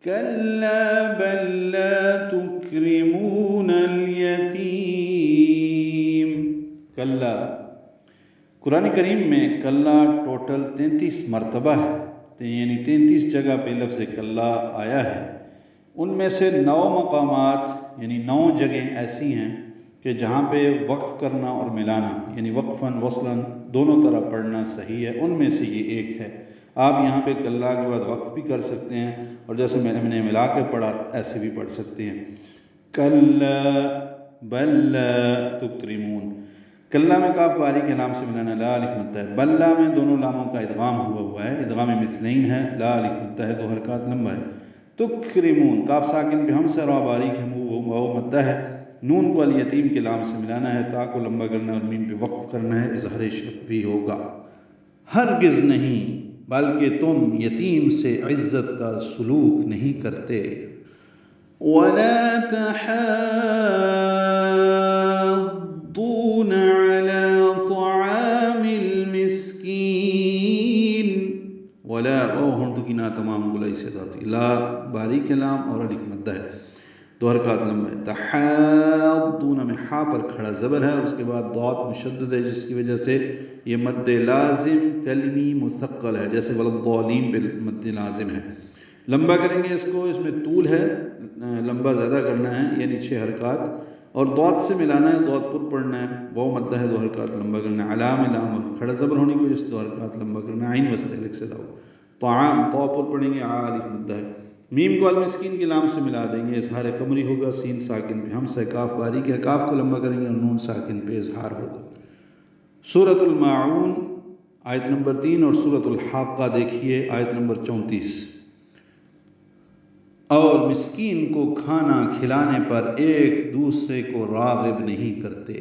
كلا بل لا تكرمون اليتيم. کلا، قرآن کریم میں کلا ٹوٹل 33 مرتبہ ہے، یعنی 33 جگہ پہ لفظ کلا آیا ہے۔ ان میں سے 9 مقامات یعنی 9 جگہیں ایسی ہیں کہ جہاں پہ وقف کرنا اور ملانا یعنی وقفاً وصلاً دونوں طرح پڑھنا صحیح ہے، ان میں سے یہ ایک ہے۔ آپ یہاں پہ کلا کے بعد وقف بھی کر سکتے ہیں، اور جیسے میں نے ملا کے پڑھا ایسے بھی پڑھ سکتے ہیں۔ کلا بل لا تکرمون، کلا میں کاف باریک کے لام سے ملانا، لا الف مدہ ہے۔ بلا میں دونوں لاموں کا ادغام ہوا ہے، ادغام مثلین ہے، لا الف مدہ ہے، 2 حرکات لمبا ہے۔ تکرمون، کاف ساکن پہ ہم سے را باریک ہے، واو مدہ ہے۔ نون کو الیتیم کے لام سے ملانا ہے، تا کو لمبا کرنا ہے اور میم پہ وقف کرنا ہے، اظہار شفوی ہوگا۔ ہرگز نہیں بلکہ تم یتیم سے عزت کا سلوک نہیں کرتے۔ وَلَا تَحَاضُّونَ عَلَى طَعَامِ الْمِسْكِينِ، ولا ہند کی نا تمام گلائی سے داتی، لا باریک لام اور الف مدہ ہے، 2 حرکات لمبا ہے۔ تحاضون میں ہا پر کھڑا زبر ہے، اس کے بعد ضاد مشدد ہے، جس کی وجہ سے یہ مد لازم کلمی مثقل ہے، جیسے والضالین پہ مد لازم ہے۔ لمبا کریں گے اس کو، اس میں طول ہے، لمبا زیادہ کرنا ہے، یعنی 6 حرکات، اور ضاد سے ملانا ہے، ضاد پر پڑھنا ہے، واو مدہ ہے، 2 حرکات لمبا کرنا ہے۔ علام لام کھڑا زبر ہونے کی وجہ سے 2 حرکات لمبا کرنا ہے، عین وسط الگ سے داؤ۔ طعام طا پر پڑھیں گے، الف مدہ ہے۔ میم کو المسکین کے لام سے ملا دیں گے، اظہار قمری ہوگا، سین ساکن پہ ہم سے کاف باریک ہے، کاف کو لمبا کریں گے اور نون ساکن پہ اظہار ہوگا۔ سورۃ الماعون آیت نمبر 3 اور سورۃ الحاقہ دیکھیے آیت نمبر 34۔ اور مسکین کو کھانا کھلانے پر ایک دوسرے کو راغب نہیں کرتے۔